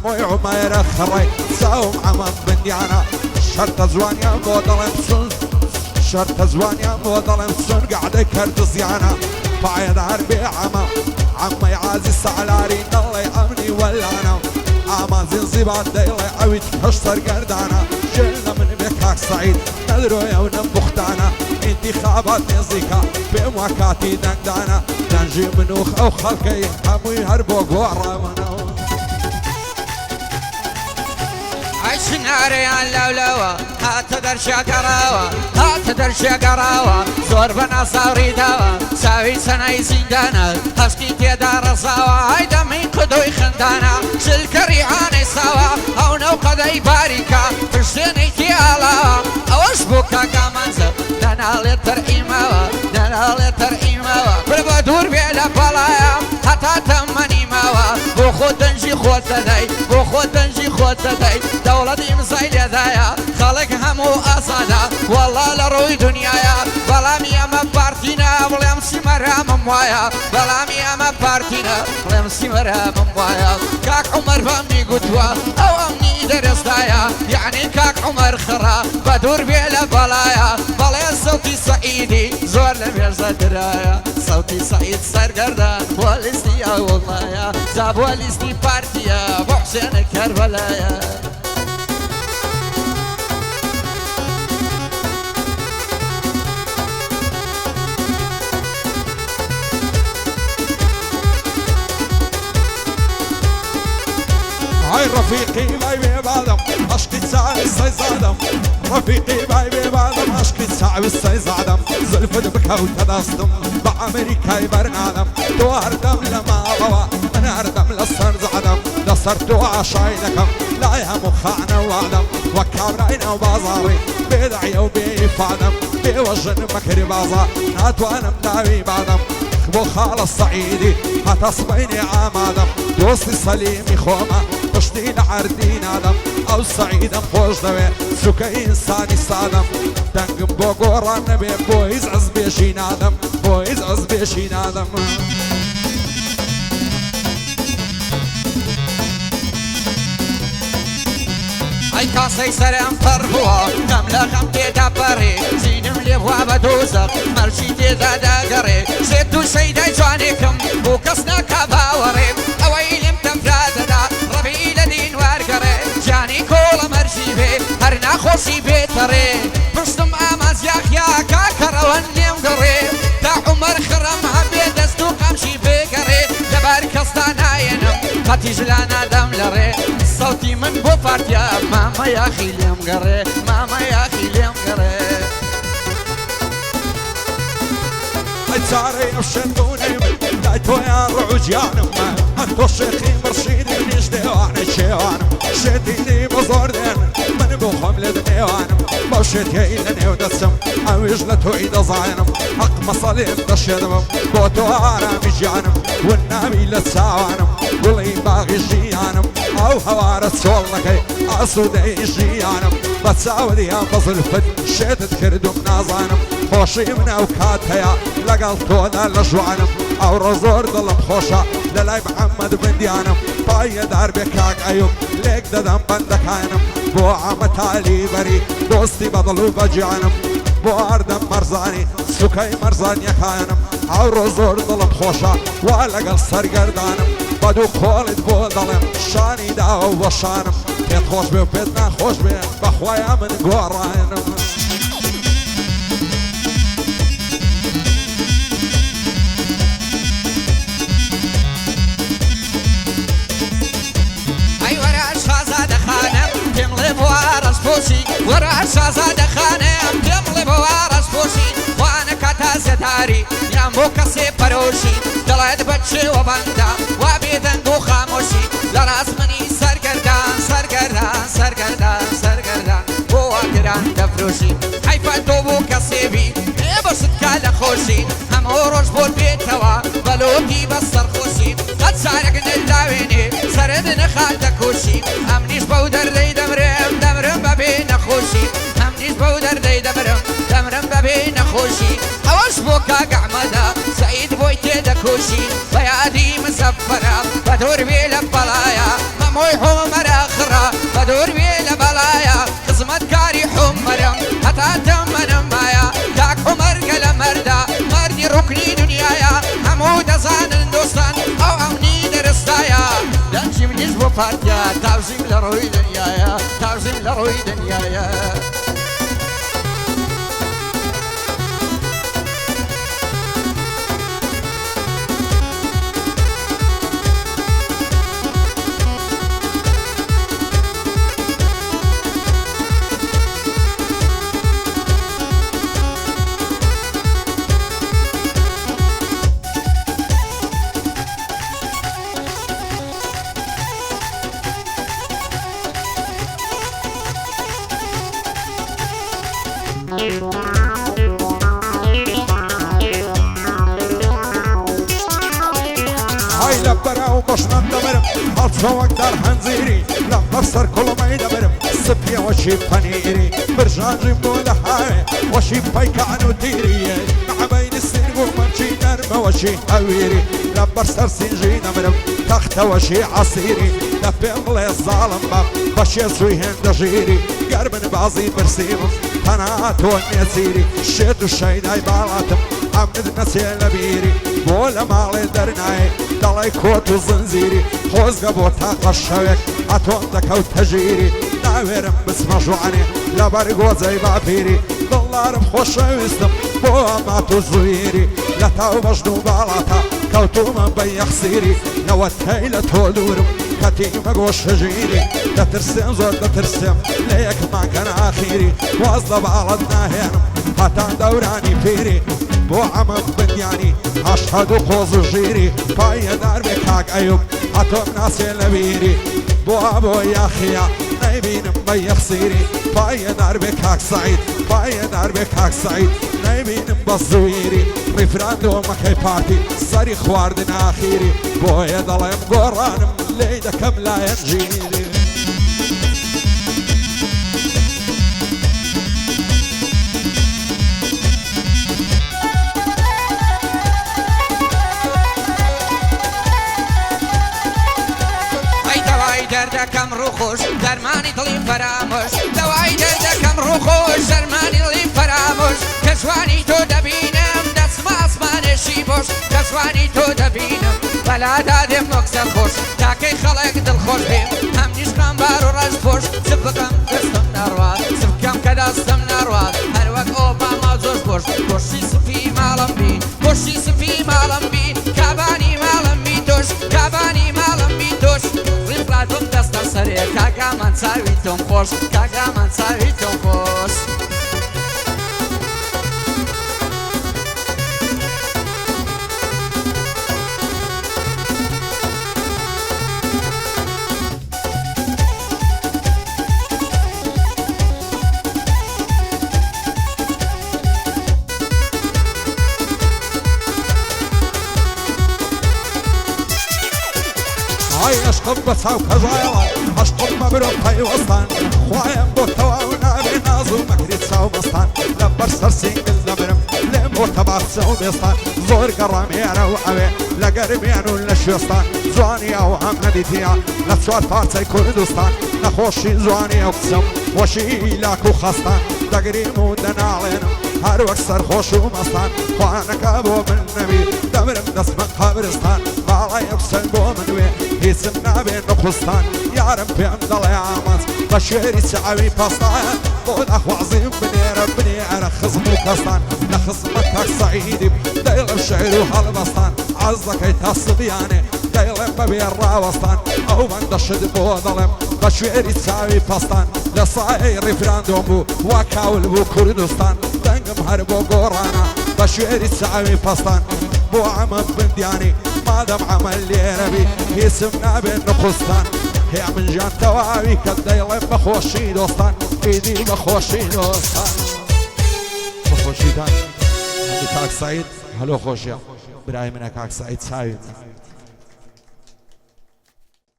ماموی عمر خڕی ساوم عەمەم بندیانە شەرتە جوانیان بۆ دەڵێم سون شەرتە جوانیان بۆ دەڵێم سون گەعدەی کردە زیانە پایەدار بێ عەمە عەمەی عازیز سەعلاری دەڵێ ئەمنی وەلانە ئامازین زیبات دەیڵێ ئەویت هەش سەرگەردانە ژێر لە من بێ کاک سەعید نەدرۆیە و نەمبوختانە انتخابات نێزیکە پێم وا کاتی دەنگدانە دەنجی من و ئەو خەڵکەی هەمووی هەر بۆ گۆڕامنەوە شناريان لولوا هات درشا قراوا هات درشا قراوا زور بنا صوري دوا ساوي سناي زندانا هسكي تيدا رصاوا هيدا من قدوي خندانا سلكري عاني سوا او نو قدي باريكا فرسيني تيالا اوش بوكا كامانزا دانا لتر ايماوا دانا لتر ايماوا بربا دور بيلا بالايا حتى تمني ماوا بو خود دنجي خود تداي بو خود دنجي خود تداي دولتي مسايلة دايا خلق همو أصادا والله لروي دنيايا بلامي أما بارتينا بلام سمرا مموايا بلامي أما بارتينا بلام سمرا مموايا كاك عمر فامي قدوة أو أمني درس دايا يعني كاك عمر خرا بدور بيلا بلايا بلايا صوتي سعيدي زور لميرزا درايا صوتي سعيد سرقردان والسني والله يا زاب والسني بارتيا بحسين كربلايا هاي رفيقي باي بادم عشقي تساوي الصيصادم رفيقي باي بادم عشقي تساوي الصيصادم زلفت بك وتداصدم بأمريكا يبرنادم دوار دم لما ضوا أنا أردم لصر زعدم لصرت وعشاينكم لا يا مخانا وعدم وكابرين وبازاري بدعي وبيفادم بوجن مكري بازار ناتوانا مداوي بعدم بو خالص صعيدي هتصبيني عمادم دوستي سليمي خوما بشتي لعردين آدم او سعيدم خوش دوي سوكي انساني صادم دنقم بو قوران نبي بو يزعز بيشين آدم بو يزعز بيشين آدم اي كاسي سرم فربوا كملا خمتي دبري زينم لبوا بدوزر مرشي تيدا داقري سيدو سيدا جوانيكم وكسنا كباوري اويلم تمفرادنا ربي لدين وارقري جاني كولا مرشي بي هرنا خوشي بيتري برشتم اماز ياخيا كاكرا ونيم قري تا عمر خرم هبي دستو قمشي بيقري دبار كستانا ينم خاتيج لانا دم لري صوتي من بو فارتيا ماما يا اخي اليوم قري ماما يا اخي اليوم قري صاري وشندوني دايتو يا رعوجيانم انتو شيخي مرشيدي منيش ديواني شيوانم شيتيني بزوردين من بوخم لدنيوانم بوشيتي لني ودسم اويج لتويد زاينم حق مصاليم دشيدم بوتو عرامي جيانم والنامي لتساوانم قولي باغي جيانم او هوارة سولكي اسودي جيانم بتساودي يا بزلفت شيتت كردو منازانم خوشي من اوكات هيا لقل تودا لجوانم او رزور دلم خوشا للاي محمد بن ديانم طاية دار بكاك ايوب ليك ددم بندكاينم بو عمتالي بري دوستي بضلو بجيانم بو اردم مرزاني سوكي مرزان يكاينم او رزور دلم خوشا ولقل سرگردانم بدو خولد بو دلم شاني داو وشانم بيت خوش بي وبيتنا خوش بي بخوايا من قوراينم ورا شازادة خانم تملي بوارس بوشي وانا كتاز داري يا موكسي بروشي دلت بچي وبندا وابيدن دو خاموشي لراس مني سرگردان سرگردان سرگردان سرگردان بواقران دفروشي حيفا دوبو كسيبي بشت كالا خوشي همو روش بود بيتوا بلوكي بسر خوشي قد سارقن اللاويني سردن خالد كوشي امنيش بودر دي دمرم دمرم ببين خوشي امنيش بودر دي دمرم دمرم ببين خوشي اوش بوكا قعمدا سعيد بويتي دكوشي بيادي مسفرة بدور بيلا بلايا مموي حوم پارتیا تاوزیم لە ڕووی دنیایە تاوزیم لە ڕووی دنیایە هاي لبرا وبشنا دبرم هالصوك دار حنزيري لما بصر كل ما يدبرم سبيا وشي بانيري برجان جيبو لحاوي وشي بايكانو تيري مع بين السن ومنشي نرمى وشي هويري لبر سر سنجي دبرم تخت وشي عصيري لبيغلي الظالم باب بشي سوي هند جيري قربن بعضي برسيمم قناعات ونيسيري شيت الشيداي بالاتم عمد نسي لبيري بولا مالي درناي دڵی کۆت و زنجیری خۆزگە بۆ تاقە شەوێک ئەتۆم دەکەوت تەژیری ناوێرم بچمە ژوانێ لەبەر گۆجەی باپیری دڵدارم خۆشەویستم بۆ ئەمات و زویری لە تاو بەژن و باڵاتە کەوتومە بە یەخسیری نەوەت هەی لە تۆ دوورم کەتیمە گۆشەژیری دەترسێم زۆر دەترسێم لە یەکمان کە ناخیری واز لە باڵت ناهێنم هەتا دەورانی پیری بۆ ئەمە بنیانی هەشهەد و قۆز و ژیری پایەدار بێ کاک ئەیوب هەتۆم ناسێ لە بیری بۆ یاخیا نەیبینم بە یەخسیری پایەدار بێ کاک سەعید پایەدار بێ کاک سەعید نەیبینم بە زویری ڕیفراندۆمەکەی پارتی سەری خواردن ئاخیری بۆیە دەڵێم گۆڕانم لێی دەکەم لایەن ژیری دەردەکەم ڕووخۆش دەرمانی دڵی فەرامۆش دەوای دەردەکەم ڕووخۆش دەرمانی دڵی فەرامۆش کە جوانی تۆ دەبینم دەچمە ئاسمانێشی بۆش کە جوانی تۆ دەبینم بەلادا دێم مۆکسە خۆش تاکەی خەڵک دڵخۆش بێم هەم نیشقام بار و ڕەش خۆش چ بکەم دەستم نەڕوات چ بکەم کە دەستم نەڕوات هەروەک ئۆباما جۆش بۆش گۆشتی سپی ماڵم بی گۆشتی سپی ماڵم بی کابانی ماڵم بی تۆش کابانی ماڵم بی تۆش ڕیفراتم دەستە سەرێ کاکامان چاوی تۆم خۆش کاکامان چاوی تۆم خۆش عشقم بەچاو کەژایەڵە عشقم مەبرۆ پەیوەستان خوایم بۆ تەواو نابێ ناز و مەکری چاو مەستان لەبەر سەر سینگل دەبرم لێم بۆ تەباخچە و بێستان زۆر گەڕامێرە و ئەوێ لە گەرمیان و لە شوێستان جوانی ئەو هەم نەدیتیە لە چوار پارچەی کوردستان نەخۆشی جوانی ئەو قسەم وەشی لاک و خەستان دەگریم و دەناڵێنم هەر وەک سەرخۆش و مەستان خوانەکە بۆ من نەبی دەبرم دەستمە قەبرستان باڵای ئەوسەر بۆ من وێ هیچم نابێن نەخستان یارم پێم دەڵێ ئاماز بە شێری چاوی پەستان بۆ دەخوازیم بنێرە خزم و کەستان لە خزمەت کاک سەعیدیم دەیڵم شێر و هەڵبەستان عەز دەکەی تا سبیانێ دەیڵێم بەبێ ڕاوەستان ئەو بەندە شت بۆ دەڵێم بە شێری چاوی پەستان لە سایەی ڕیفراندۆم بوو وا کاول بوو کوردستان دەنگم هەر بۆ گۆڕانە بە شێری چاوی پەستان بۆ ئەمە بندیانی مادەم عەمەل لێرەبی هیچم نابێت نەخستان هێ من ژیان تەواوی کە دەیڵێم بەخۆشی دۆستان ئیدی بەخۆشی دۆستان بەخۆشیدان کاک سەعید هەلۆ خۆشیە برای منە کاک سەعید چاوی